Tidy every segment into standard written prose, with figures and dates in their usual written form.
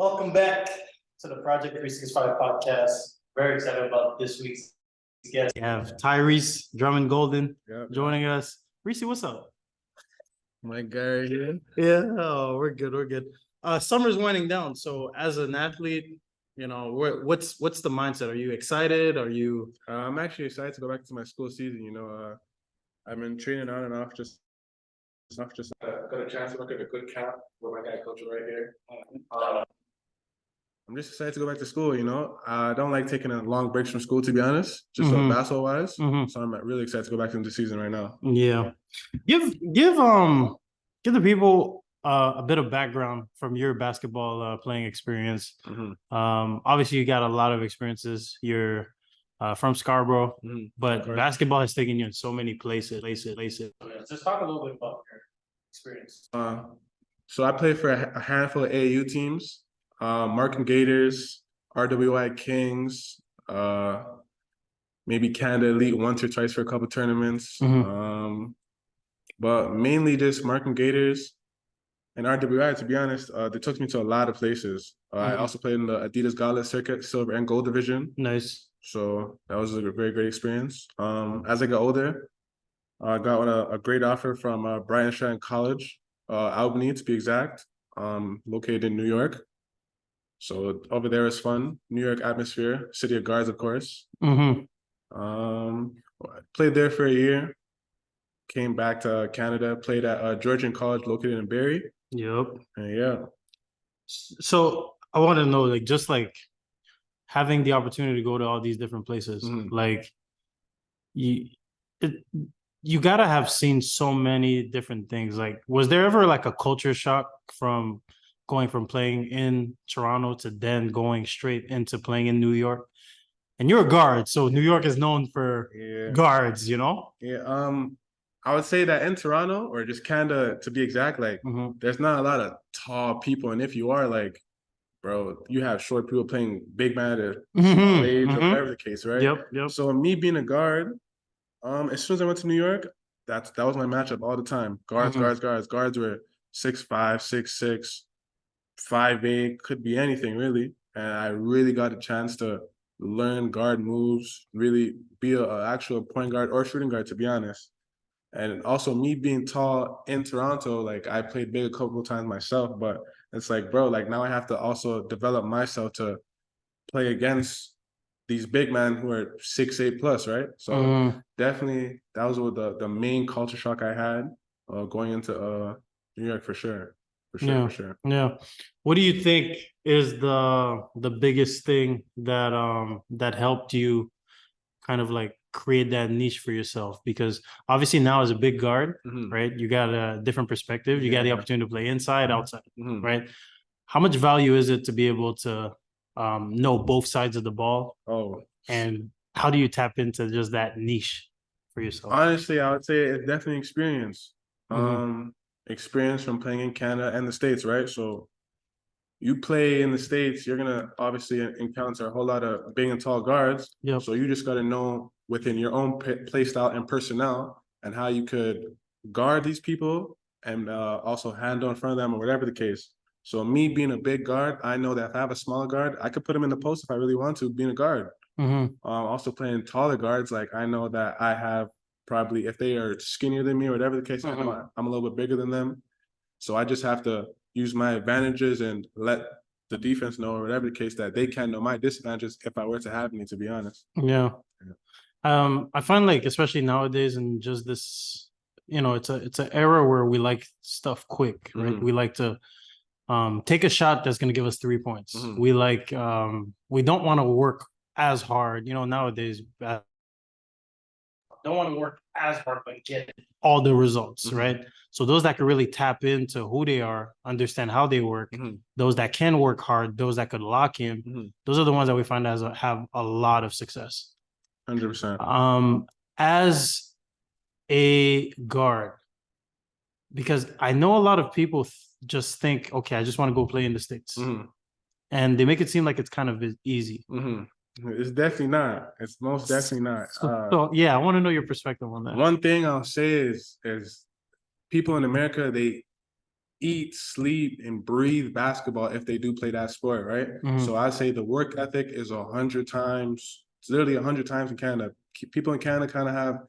Welcome back to the Project 365 podcast. Very excited about this week's guest. We have Tyrese Drummond-Golden joining us. Reese, what's up? My guy here. Yeah, we're good. We're good. Summer's winding down. So as an athlete, what's the mindset? Are you excited? Are you I'm actually excited to go back to my school season. I've been training on and off just got a chance to look at a good camp with my guy coach right here. I'm just excited to go back to school. I don't like taking a long breaks from school, to be honest, just basketball wise. So I'm really excited to go back into the season right now. Yeah. Give the people a bit of background from your basketball playing experience. Obviously you got a lot of experiences. You're from Scarborough, but basketball has taken you in so many places. Just talk a little bit about your experience. So I played for a handful of AAU teams. Markham Gators, RWI Kings, maybe Canada Elite once or twice for a couple tournaments. But mainly just Markham Gators and RWI, to be honest, they took me to a lot of places. I also played in the Adidas Gauntlet Circuit, Silver and Gold Division. Nice. So that was a very great experience. As I got older, I got a great offer from Georgian College, Albany to be exact, located in New York. So over there is fun. New York atmosphere, city of guards, of course. Played there for a year. Came back to Canada. Played at Georgian College, located in Barrie. Yep. And yeah. So I want to know, just having the opportunity to go to all these different places, you gotta have seen so many different things. Was there ever a culture shock from going from playing in Toronto to then going straight into playing in New York? And you're a guard, so New York is known for guards, Yeah. I would say that in Toronto, or just Canada to be exact, there's not a lot of tall people. And if you are, bro, you have short people playing big man at small age or whatever the case, right? Yep. So me being a guard, as soon as I went to New York, that was my matchup all the time. Guards. Guards were 6'5", 6'6", 5'8", could be anything really. And I really got a chance to learn guard moves, really be an actual point guard or shooting guard, to be honest. And also me being tall in Toronto, I played big a couple of times myself, but it's bro, now I have to also develop myself to play against these big men who are 6'8" plus, right? So definitely that was the main culture shock I had going into New York for sure. For sure. Yeah. What do you think is the biggest thing that helped you kind of create that niche for yourself? Because obviously now as a big guard, right, you got a different perspective. You got the opportunity to play inside, outside, right? How much value is it to be able to know both sides of the ball? And how do you tap into just that niche for yourself? Honestly, I would say it's definitely experience. Experience from playing in Canada and the States, right? So you play in the States, you're gonna obviously encounter a whole lot of big and tall guards. So you just gotta know within your own play style and personnel and how you could guard these people and also handle in front of them or whatever the case. So me being a big guard, I know that if I have a smaller guard, I could put him in the post if I really want to, being a guard. Also playing taller guards, I know that I have probably, if they are skinnier than me or whatever the case, I know I'm a little bit bigger than them. So I just have to use my advantages and let the defense know or whatever the case that they can know my disadvantages if I were to have any, to be honest. Yeah. I find especially nowadays and just this, it's an era where we like stuff quick, right? We like to take a shot that's going to give us 3 points. We we don't want to work as hard, nowadays. Don't want to work as hard, but get all the results, right? So those that can really tap into who they are, understand how they work, those that can work hard, those that could lock in, those are the ones that we find have a lot of success. 100%. As a guard, because I know a lot of people just think, okay, I just want to go play in the States. And they make it seem like it's kind of easy. It's definitely not. It's most definitely not. So yeah, I want to know your perspective on that. One thing I'll say is people in America, eat, sleep, and breathe basketball if they do play that sport, right? So I say the work ethic is 100 times, it's literally 100 times in Canada. People in Canada kind of have,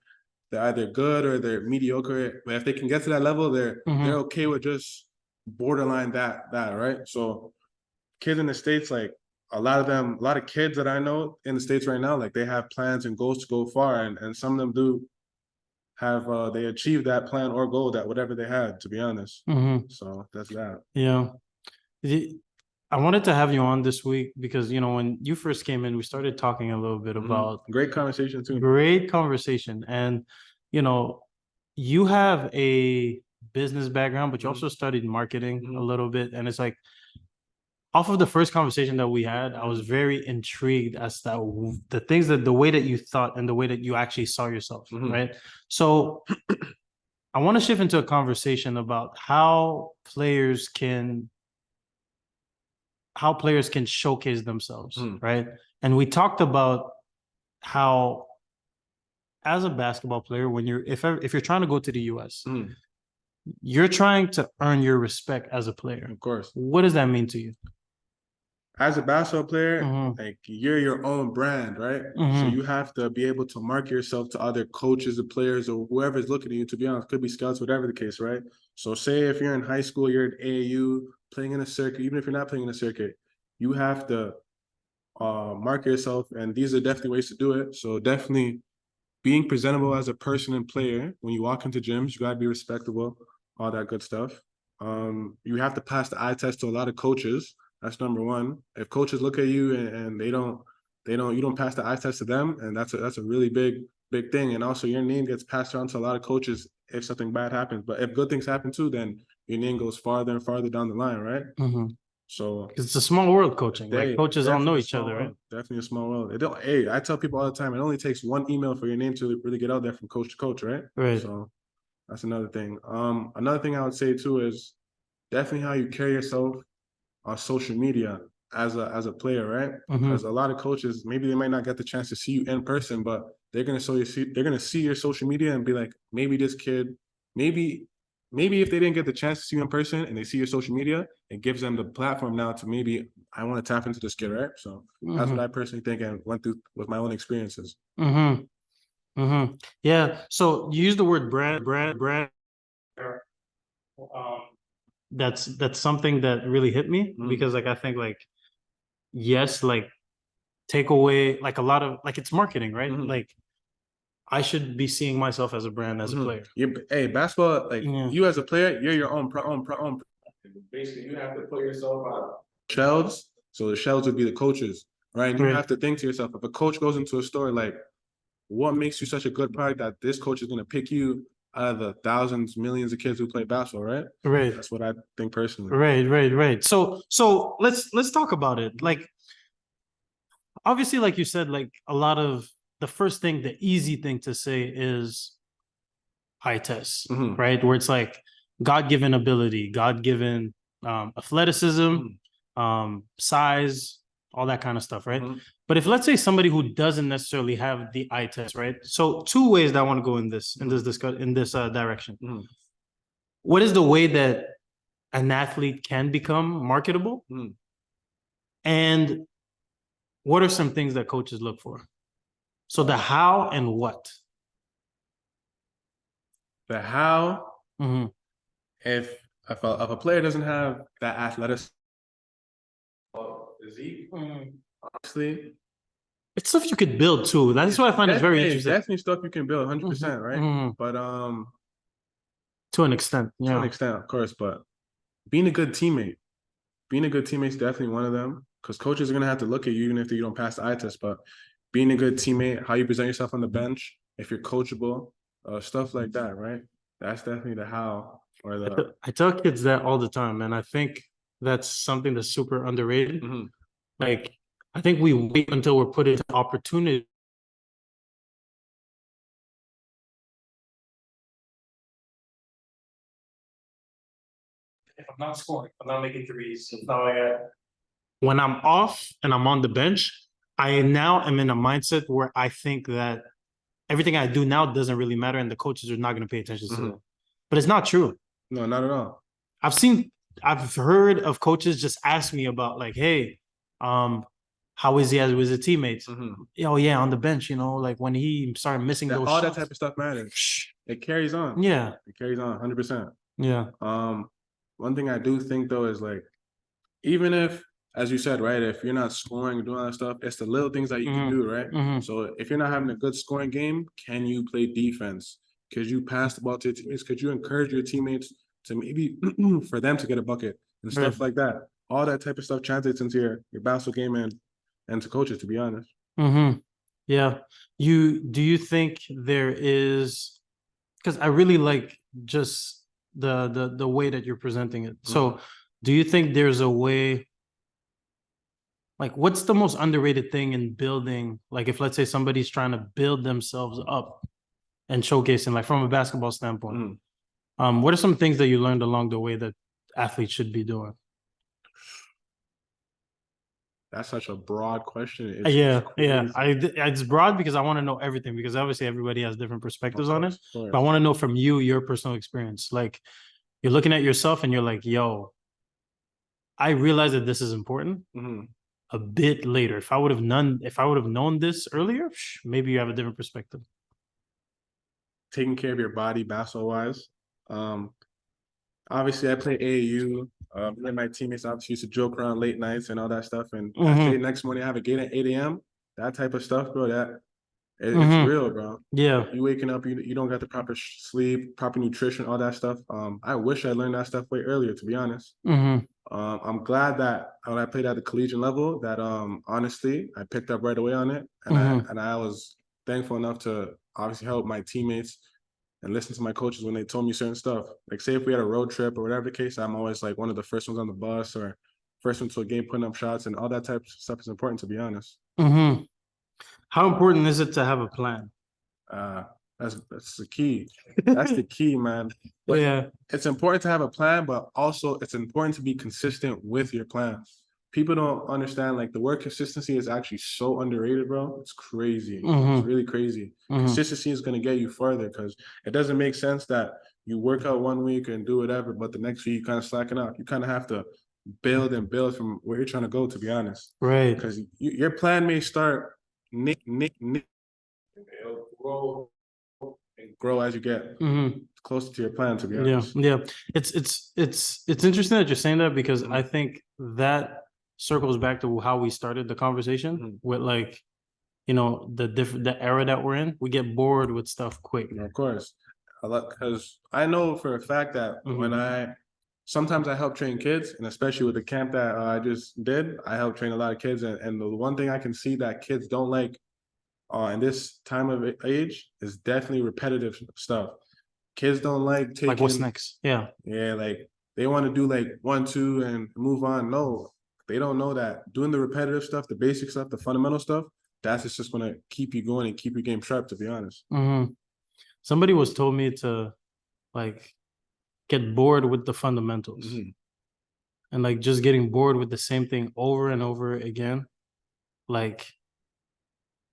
they're either good or they're mediocre. But if they can get to that level, they're okay with just borderline that, right? So kids in the States, like a lot of kids that I know in the States right now, like they have plans and goals to go far, and some of them do have they achieved that plan or goal, that whatever they had, to be honest. So that's that. Yeah. I wanted to have you on this week because, when you first came in, we started talking a little bit about Great conversation too. great conversation. And, you have a business background, but you also studied marketing a little bit. And it's like, off of the first conversation that we had, I was very intrigued as to the way that you thought and the way that you actually saw yourself, right? So I want to shift into a conversation about how players can showcase themselves, right? And we talked about how, as a basketball player, when if you're trying to go to the US, you're trying to earn your respect as a player. Of course. What does that mean to you? As a basketball player, like you're your own brand, right? So you have to be able to market yourself to other coaches or players or whoever's looking at you, to be honest, could be scouts, whatever the case, right? So say if you're in high school, you're at AAU, playing in a circuit, even if you're not playing in a circuit, you have to market yourself, and these are definitely ways to do it. So definitely being presentable as a person and player. When you walk into gyms, you gotta be respectable, all that good stuff. You have to pass the eye test to a lot of coaches. That's number one. If coaches look at you and you don't pass the eye test to them, and that's a really big thing. And also your name gets passed around to a lot of coaches if something bad happens. But if good things happen too, then your name goes farther and farther down the line, right? So it's a small world, coaching. Like coaches all know each other, right? Definitely a small world. Hey, I tell people all the time, it only takes one email for your name to really get out there from coach to coach, right? Right. So that's another thing. Another thing I would say too is definitely how you carry yourself on social media as a player, right? Because a lot of coaches, maybe they might not get the chance to see you in person, but they're gonna see your social media and be like, maybe this kid, maybe if they didn't get the chance to see you in person and they see your social media, it gives them the platform now to maybe, I want to tap into this kid, right? So that's what I personally think and went through with my own experiences. Yeah. So you use the word brand. That's something that really hit me because I think yes, take away a lot of it's marketing, right? I should be seeing myself as a brand, as a player. Hey, basketball, you as a player, you're your own basically, you have to put yourself on shelves. So the shelves would be the coaches, right? And you have to think to yourself, if a coach goes into a store, what makes you such a good product that this coach is going to pick you out of the thousands, millions of kids who play basketball, right? Right. That's what I think personally. Right. So let's talk about it. Obviously, like you said, a lot of the first thing, the easy thing to say is eye tests, right? Where it's God-given ability, God-given athleticism, size, all that kind of stuff, right? But if let's say somebody who doesn't necessarily have the eye test, right? So two ways that I want to go in this direction. What is the way that an athlete can become marketable? And what are some things that coaches look for? So the how and what. The how, if a player doesn't have that athleticism, physique, honestly, it's stuff you could build too. That's what I find is very interesting. Definitely stuff you can build, 100%, right? But to an extent, to an extent, of course. But being a good teammate is definitely one of them. Because coaches are gonna have to look at you even if you don't pass the eye test. But being a good teammate, how you present yourself on the bench, if you're coachable, stuff like that, right? That's definitely the how or the. I tell kids that all the time, and I think that's something that's super underrated. I think we wait until we're put into opportunity. If I'm not scoring, if I'm not making threes, when I'm off and I'm on the bench, I now am in a mindset where I think that everything I do now doesn't really matter, and the coaches are not going to pay attention to it. But it's not true. No, not at all. I've heard of coaches just ask me about like, hey, how is he as with his teammates? Oh yeah, on the bench, like when he started missing those all shots. that type of stuff matters. It carries on. Yeah. It carries on 100%. Yeah. One thing I do think though is like, even if, as you said, right, if you're not scoring and doing all that stuff, it's the little things that you can do, right? So if you're not having a good scoring game, can you play defense? Could you pass the ball to your teammates? Could you encourage your teammates to maybe for them to get a bucket and stuff like that? All that type of stuff translates into your basketball game and to coaches, to be honest. Yeah. Do you think there is, because I really like just the way that you're presenting it. So do you think there's a way, like what's the most underrated thing in building, like if let's say somebody's trying to build themselves up and showcasing, like from a basketball standpoint, what are some things that you learned along the way that athletes should be doing? That's such a broad question. It's broad because I want to know everything, because obviously everybody has different perspectives on it. But I want to know from you, your personal experience. Like you're looking at yourself and you're like, yo, I realize that this is important a bit later. If I would have known this earlier, maybe you have a different perspective. Taking care of your body basketball wise. Obviously I play AAU. Me and my teammates obviously used to joke around late nights and all that stuff. And next morning I have a game at 8 a.m. That type of stuff, bro. It's real, bro. Yeah. You waking up, you don't got the proper sleep, proper nutrition, all that stuff. I wish I learned that stuff way earlier, to be honest. I'm glad that when I played at the collegiate level, that honestly I picked up right away on it, and I was thankful enough to obviously help my teammates and listen to my coaches when they told me certain stuff. Like say if we had a road trip or whatever the case, I'm always like one of the first ones on the bus or first one to a game putting up shots, and all that type of stuff is important, to be honest. How important is it to have a plan? That's the key. That's the key, man. But yeah, it's important to have a plan, but also it's important to be consistent with your plan. People don't understand, like the word consistency is actually so underrated, bro. It's crazy. It's really crazy. Consistency is going to get you further, because it doesn't make sense that you work out one week and do whatever, but the next week you kind of slacken up. You kind of have to build and build from where you're trying to go, to be honest. Right. Because your plan may start it'll grow as you get closer to your plan, to be honest. Yeah. It's interesting that you're saying that, because I think that circles back to how we started the conversation with, like, the era that we're in. We get bored with stuff quick. Of course. Because I know for a fact that when sometimes I help train kids, and especially with the camp that I just did, I help train a lot of kids. And the one thing I can see that kids don't like in this time of age is definitely repetitive stuff. Kids don't like taking, like what's next. Yeah, like they want to do like 1, 2 and move on. No, they don't know that doing the repetitive stuff, the basic stuff, the fundamental stuff, that's just going to keep you going and keep your game sharp, to be honest. Somebody was told me to like get bored with the fundamentals, and like just getting bored with the same thing over and over again, like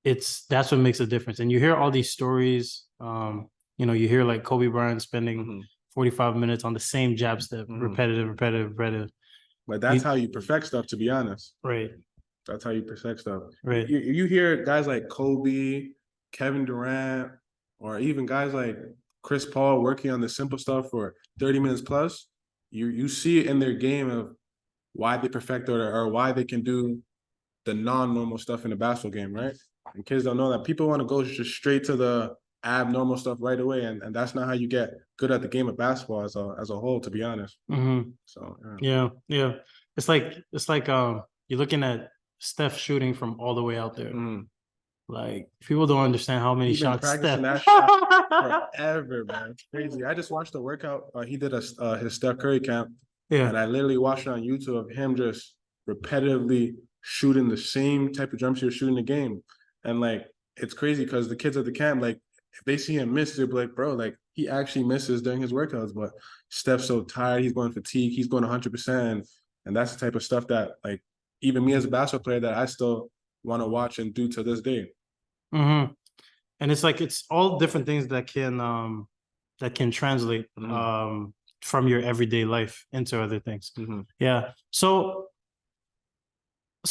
that's what makes a difference. And you hear all these stories, you hear like Kobe Bryant spending 45 minutes on the same jab step, repetitive. But that's how you perfect stuff, to be honest. Right. That's how you perfect stuff. Right. You hear guys like Kobe, Kevin Durant, or even guys like Chris Paul working on the simple stuff for 30 minutes plus. You see it in their game of why they perfect or why they can do the non-normal stuff in the basketball game, right? And kids don't know that. People want to go just straight to the abnormal stuff right away, and that's not how you get good at the game of basketball as a whole, to be honest. So yeah. It's like you're looking at Steph shooting from all the way out there. Like people don't understand how many shots Steph. That shot forever, man. It's crazy. I just watched the workout. He did his Steph Curry camp, and I literally watched it on YouTube of him just repetitively shooting the same type of jumps he was shooting the game. And like it's crazy because the kids at the camp, like if they see him miss, they'll be like, bro, like he actually misses during his workouts. But Steph's so tired, he's going fatigue, he's going 100%. And that's the type of stuff that like even me as a basketball player that I still want to watch and do to this day. And it's like it's all different things that can translate from your everyday life into other things. Mhm. Yeah. So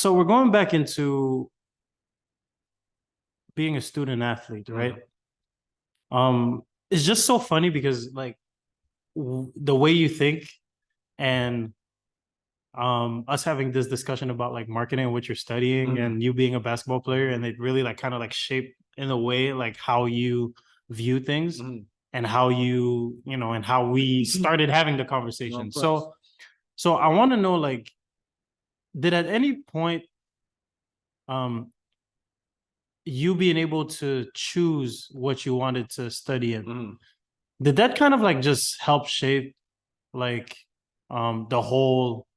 we're going back into being a student athlete, right? It's just so funny because like the way you think and us having this discussion about like marketing and what you're studying and you being a basketball player, and it really like kind of like shape in a way like how you view things and how and how we started having the conversation. So I want to know, like, did at any point you being able to choose what you wanted to study in, did that kind of like just help shape like the whole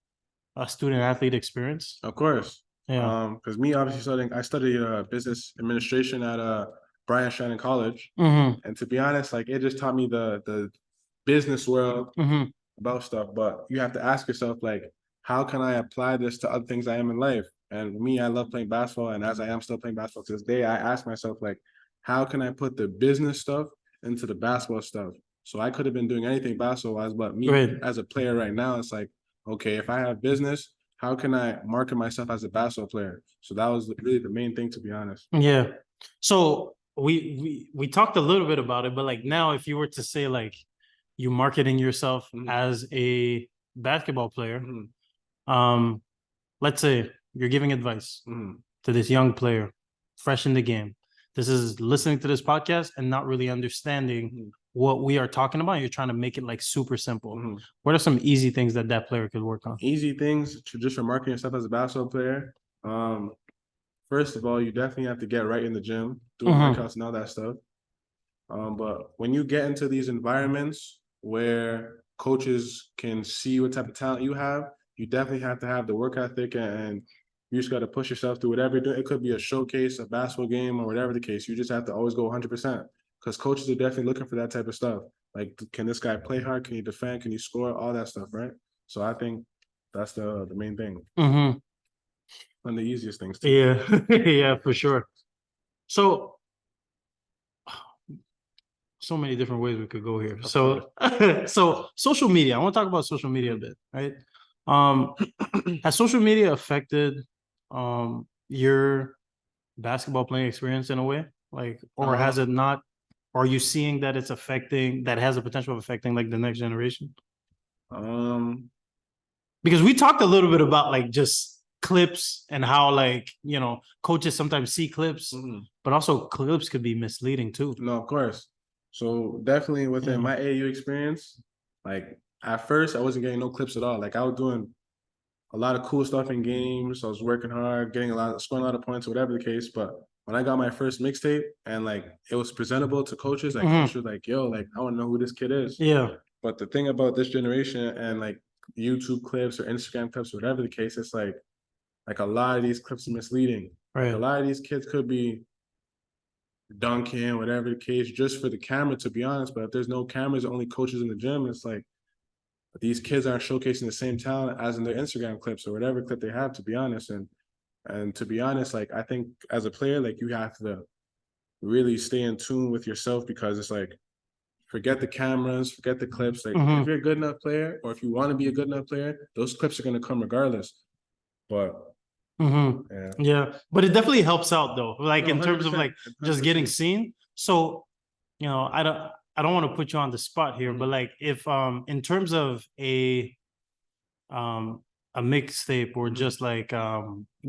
student athlete experience? Of course. Yeah. Because me obviously I studied business administration at Georgian College. And to be honest, like it just taught me the business world about stuff. But you have to ask yourself, like, how can I apply this to other things I am in life? And me, I love playing basketball, and as I am still playing basketball to this day, I ask myself, like, how can I put the business stuff into the basketball stuff? So I could have been doing anything basketball-wise, but me as a player right now, it's like, okay, if I have business, how can I market myself as a basketball player? So that was really the main thing, to be honest. Yeah. So we talked a little bit about it, but like now, if you were to say like you marketing yourself as a basketball player, let's say you're giving advice to this young player, fresh in the game. This is listening to this podcast and not really understanding what we are talking about. You're trying to make it like super simple. What are some easy things that player could work on? Easy things to just for marketing yourself as a basketball player. First of all, you definitely have to get right in the gym, doing workouts and all that stuff. But when you get into these environments where coaches can see what type of talent you have, you definitely have to have the work ethic, and you just got to push yourself through whatever you're doing. It could be a showcase, a basketball game, or whatever the case. You just have to always go 100% because coaches are definitely looking for that type of stuff. Like, can this guy play hard? Can he defend? Can he score? All that stuff, right? So I think that's the main thing. And the easiest things too. Yeah, yeah, for sure. So many different ways we could go here. So social media. I want to talk about social media a bit, right? Has social media affected your basketball playing experience in a way? Like, or has it not? Are you seeing that it's affecting, that has the potential of affecting like the next generation? Because we talked a little bit about like just clips and how like, coaches sometimes see clips, but also clips could be misleading too. No, of course. So definitely within my AAU experience, like at first I wasn't getting no clips at all. Like I was doing a lot of cool stuff in games. I was working hard, scoring a lot of points, whatever the case. But when I got my first mixtape and like it was presentable to coaches, like coaches were like, yo, like I want to know who this kid is. Yeah. But the thing about this generation and like YouTube clips or Instagram clips, whatever the case, it's like a lot of these clips are misleading. Right. Like a lot of these kids could be dunking, whatever the case, just for the camera, to be honest. But if there's no cameras, only coaches in the gym, it's like these kids aren't showcasing the same talent as in their Instagram clips or whatever clip they have, to be honest. And to be honest, like I think as a player, like you have to really stay in tune with yourself, because it's like, forget the cameras, forget the clips. Like if you're a good enough player, or if you want to be a good enough player, those clips are going to come regardless. But yeah, but it definitely helps out though, like in terms of like just getting seen. So I don't want to put you on the spot here, but like if in terms of a mixtape or just like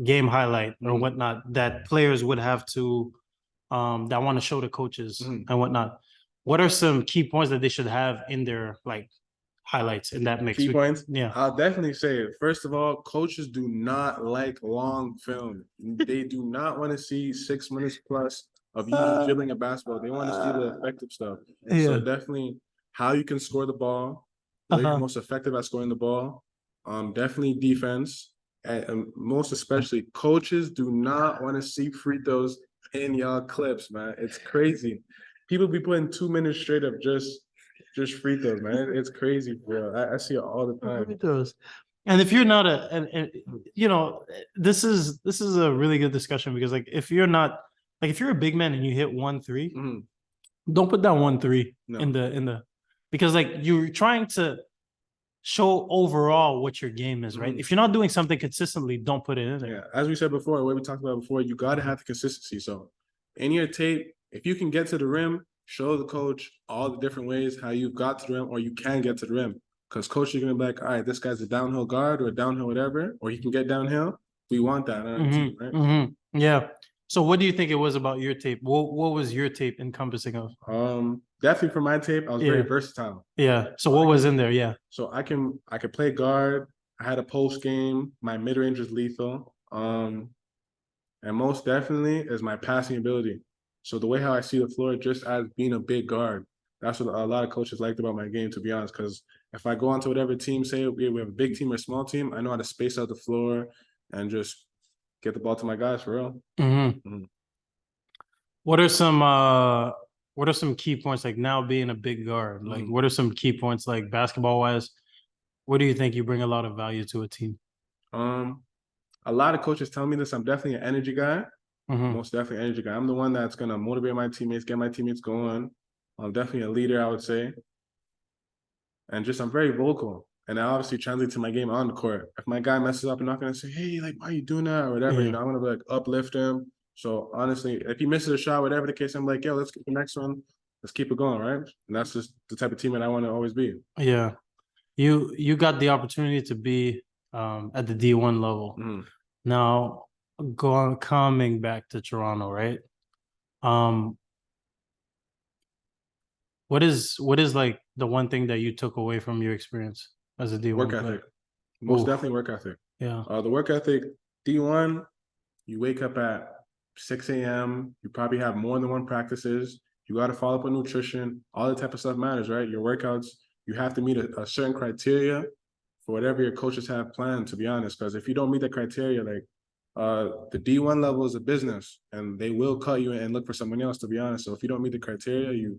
game highlight or whatnot that players would have to that want to show the coaches and whatnot, what are some key points that they should have in their like highlights in that mix? Key points? Yeah. I'll definitely say it. First of all, coaches do not like long film. They do not want to see 6 minutes plus of you dribbling a basketball. They want to see the effective stuff. So definitely how you can score the ball, how you're most effective at scoring the ball. Definitely defense. And most especially, coaches do not want to see free throws in y'all clips, man. It's crazy. People be putting 2 minutes straight of just free throws, man. It's crazy, bro. I see it all the time. Free throws. And if you're not this is a really good discussion, because like if you're a big man and you hit 1-3, don't put that 1-3 in the because like you're trying to show overall what your game is, right? If you're not doing something consistently, don't put it in there. Yeah, as we said before, what we talked about before, you got to have the consistency. So in your tape, if you can get to the rim, show the coach all the different ways how you've got to the rim or you can get to the rim. Because coach, you're going to be like, all right, this guy's a downhill guard or a downhill whatever, or he can get downhill. We want that on our team, right? Yeah. So what do you think it was about your tape? What was your tape encompassing of? Definitely for my tape, I was very versatile. Yeah. So what was in there? Yeah. So I could play guard. I had a post game. My mid range was lethal. And most definitely is my passing ability. So the way how I see the floor, just as being a big guard, that's what a lot of coaches liked about my game, to be honest. Because if I go onto whatever team, say we have a big team or small team, I know how to space out the floor and just get the ball to my guys for real. What are some key points, like now being a big guard? Like what are some key points, like basketball wise? What do you think you bring a lot of value to a team? A lot of coaches tell me this. I'm definitely an energy guy. Most definitely an energy guy. I'm the one that's gonna motivate my teammates, get my teammates going. I'm definitely a leader, I would say. And just I'm very vocal. And I obviously translate to my game on the court. If my guy messes up, I'm not gonna say, hey, like, why are you doing that? Or whatever. Yeah. You know, I'm gonna be like uplift him. So honestly, if he misses a shot, whatever the case, I'm like, yo, let's get the next one. Let's keep it going, right? And that's just the type of teammate I want to always be. Yeah. You got the opportunity to be at the D1 level. Now coming back to Toronto, right? What is like the one thing that you took away from your experience as a D1 Work player? ethic. Most definitely work ethic. Yeah. The work ethic, D1, you wake up at 6 a.m. You probably have more than one practices. You got to follow up on nutrition. All that type of stuff matters, right? Your workouts, you have to meet a certain criteria for whatever your coaches have planned, to be honest. Because if you don't meet the criteria, like the D1 level is a business and they will cut you and look for someone else, to be honest. So if you don't meet the criteria, you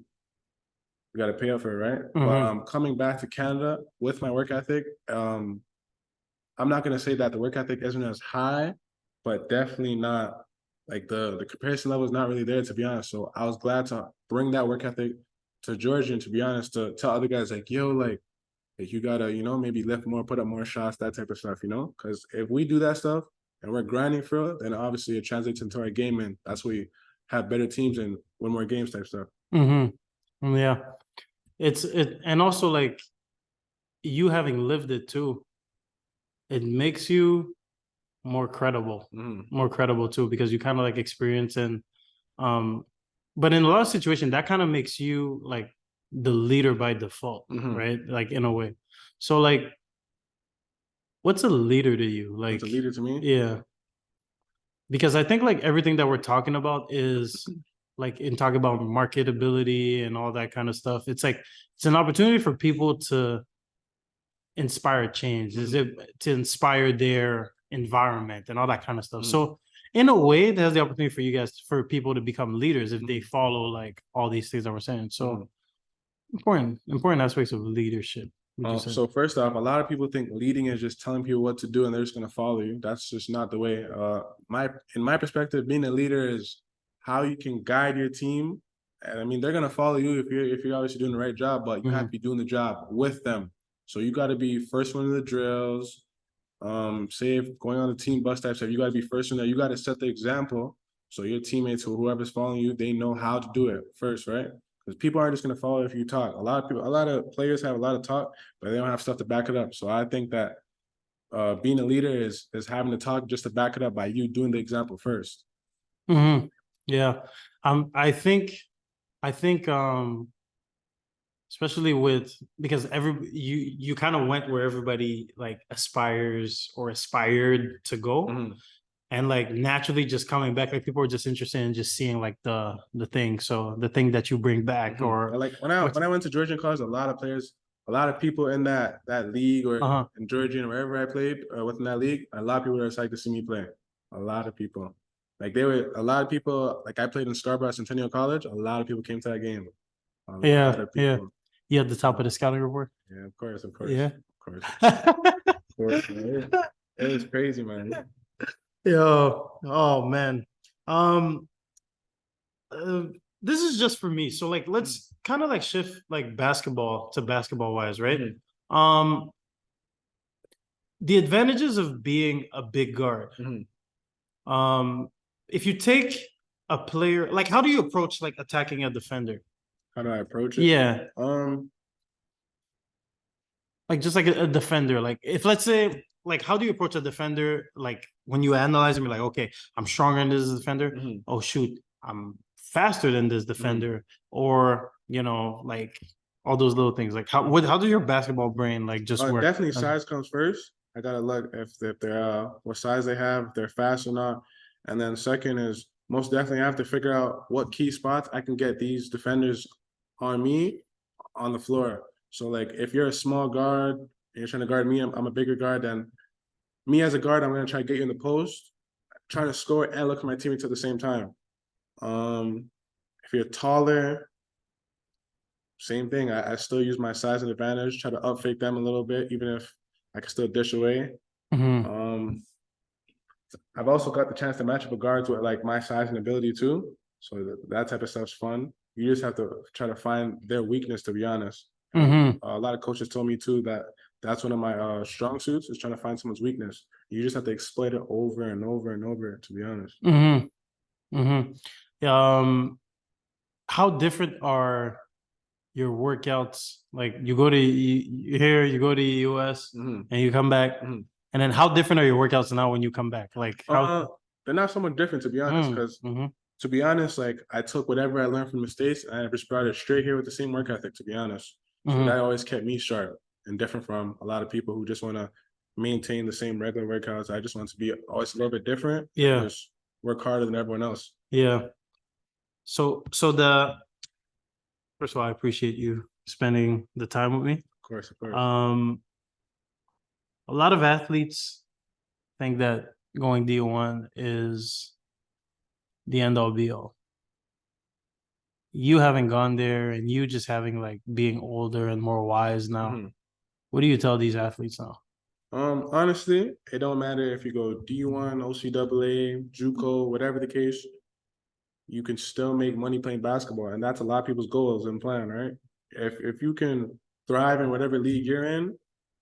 got to pay up for it, right? But coming back to Canada with my work ethic, I'm not going to say that the work ethic isn't as high, but definitely not like the comparison level is not really there, to be honest. So I was glad to bring that work ethic to Georgian, to be honest, to tell other guys like, yo, like you gotta, maybe lift more, put up more shots, that type of stuff, because if we do that stuff and we're grinding for it, then obviously it translates into our game, and that's where we have better teams and win more games type stuff. Yeah. And also like you having lived it too, it makes you more credible too, because you kind of like experience and but in a lot of situations that kind of makes you like the leader by default, right? Like in a way. So like what's a leader to you? Like what's a leader to me? Yeah. Because I think like everything that we're talking about is like in talking about marketability and all that kind of stuff. It's like it's an opportunity for people to inspire change. Is it to inspire their environment and all that kind of stuff. So in a way, there's the opportunity for you guys, for people to become leaders if they follow like all these things that we're saying. So important aspects of leadership. So first off, a lot of people think leading is just telling people what to do and they're just going to follow you. That's just not the way. In my perspective, being a leader is how you can guide your team. And I mean, they're going to follow you if you're obviously doing the right job, but you have to be doing the job with them. So you got to be first one in the drills. Say if going on the team bus type stuff, you got to be first one there. You got to set the example. So your teammates or whoever's following you, they know how to do it first, right? Because people aren't just going to follow if you talk. A lot of players have a lot of talk, but they don't have stuff to back it up. So I think that being a leader is having to talk just to back it up by you doing the example first. Yeah. I think especially with, because you kind of went where everybody like aspires or aspired to go. And like naturally just coming back, like people are just interested in just seeing like the thing. So the thing that you bring back or like when I went to Georgian College, a lot of players, a lot of people in that league or in Georgian, wherever I played within that league, a lot of people were excited to see me play. A lot of people. Like a lot of people, like I played in Scarborough Centennial College, a lot of people came to that game. Yeah. You at the top of the scouting report? Yeah, of course. Yeah. Of course, man. It was crazy, man. Yo, oh man. This is just for me. So like let's kind of like shift like basketball to basketball wise, right? the advantages of being a big guard. If you take a player, like, how do you approach like attacking a defender? How do I approach it? Yeah, like just like a defender. Like, if let's say, like, how do you approach a defender? Like, when you analyze him, you're like, okay, I'm stronger than this defender. Oh shoot, I'm faster than this defender, or like all those little things. Like, how does your basketball brain like just work? Definitely size comes first. I gotta look if they're what size they have, if they're fast or not. And then second is most definitely I have to figure out what key spots I can get these defenders on me on the floor. So like if you're a small guard and you're trying to guard me, I'm a bigger guard, then me as a guard, I'm gonna try to get you in the post, try to score and look at my teammates at the same time. If you're taller, same thing. I still use my size and advantage, try to up fake them a little bit, even if I can still dish away. I've also got the chance to match up with guards with like my size and ability too. So that type of stuff's fun. You just have to try to find their weakness, to be honest. A lot of coaches told me too that that's one of my strong suits is trying to find someone's weakness. You just have to exploit it over and over and over, to be honest. How different are your workouts? Like, you go to here, you go to the US, and you come back, and then how different are your workouts now when you come back? Like, how they're not somewhat different, to be honest, because to be honest, like I took whatever I learned from the States and I just brought it straight here with the same work ethic, to be honest. So that always kept me sharp and different from a lot of people who just want to maintain the same regular workouts. I just want to be always a little bit different. Yeah. Just work harder than everyone else. Yeah. So first of all, I appreciate you spending the time with me. Of course, of course. A lot of athletes think that going D1 is the end all be all. You haven't gone there, and you just having like being older and more wise now. What do you tell these athletes now? Honestly, it don't matter if you go D1, OCAA, JUCO, whatever the case, you can still make money playing basketball. And that's a lot of people's goals and plan, right? If you can thrive in whatever league you're in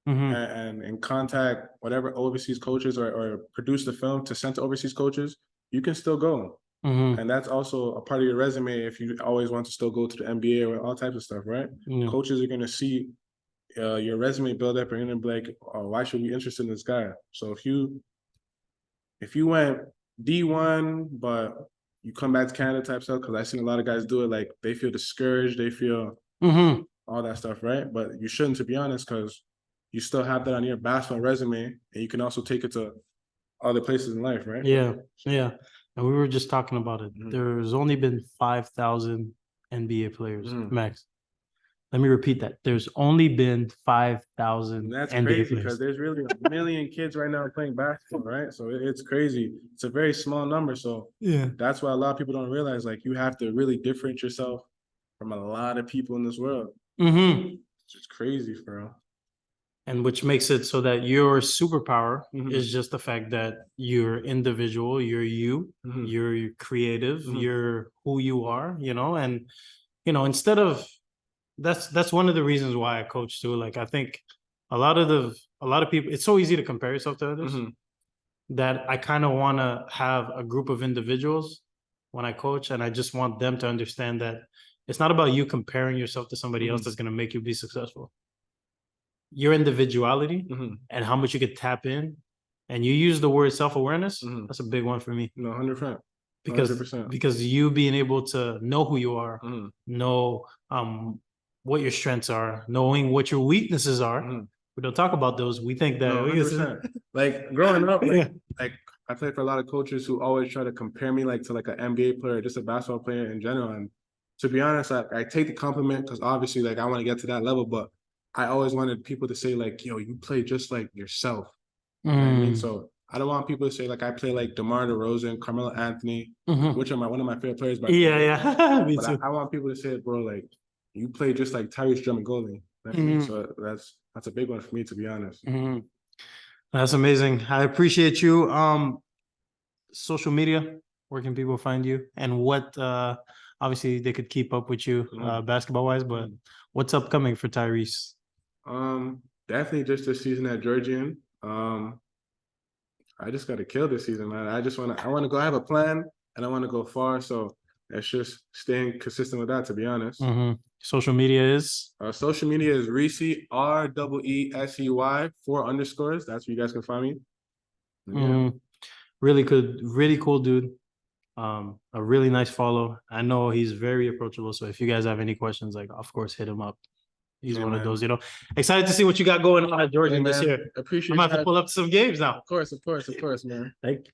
and contact whatever overseas coaches or produce the film to send to overseas coaches, you can still go. And that's also a part of your resume if you always want to still go to the NBA or all types of stuff, right? Coaches are going to see your resume build up and be like, oh, why should we be interested in this guy? So if you went D1, but you come back to Canada type stuff, because I've seen a lot of guys do it, like they feel discouraged, they feel all that stuff, right? But you shouldn't, to be honest, because you still have that on your basketball resume, and you can also take it to other places in life, right? Yeah, yeah. And we were just talking about it. There's only been 5,000 NBA players, max. Let me repeat that. There's only been 5,000 That's NBA crazy players. because there's really 1 million kids right now playing basketball, right? So it's crazy. It's a very small number. So yeah, that's why a lot of people don't realize, like, you have to really differentiate yourself from a lot of people in this world. It's just crazy, for real. And which makes it so that your superpower is just the fact that you're individual, you're you're creative, you're who you are, and instead of that's one of the reasons why I coach too. Like, I think a lot of people, it's so easy to compare yourself to others that I kind of want to have a group of individuals when I coach, and I just want them to understand that it's not about you comparing yourself to somebody else that's going to make you be successful. Your individuality and how much you could tap in, and you use the word self-awareness, that's a big one for me. No, 100%. Because you being able to know who you are, know what your strengths are, knowing what your weaknesses are. We don't talk about those. We think that no, 100%. Like growing up, like I played for a lot of coaches who always try to compare me like to like an NBA player or just a basketball player in general. And to be honest, I take the compliment because obviously like I want to get to that level, but I always wanted people to say like, yo, you play just like yourself. You know what I mean? So I don't want people to say like I play like DeMar DeRozan, Carmelo Anthony, which are one of my favorite players. But me too. I want people to say, bro, like you play just like Tyrese Drummond-Golden. So that's a big one for me, to be honest. That's amazing. I appreciate you. Social media, where can people find you, and what? Obviously, they could keep up with you basketball wise, but what's upcoming for Tyrese? Definitely just this season at Georgian. I just got to kill this season, man. I want to go. I have a plan, and I want to go far. So it's just staying consistent with that. To be honest, social media is social media is Reesey REESEY 4 underscores. That's where you guys can find me. Yeah. Really good, really cool dude. A really nice follow. I know he's very approachable. So if you guys have any questions, like of course hit him up. He's one of those, excited to see what you got going on at Georgian this year. Appreciate I'm gonna have to pull up some games now. Of course, man. Thank you.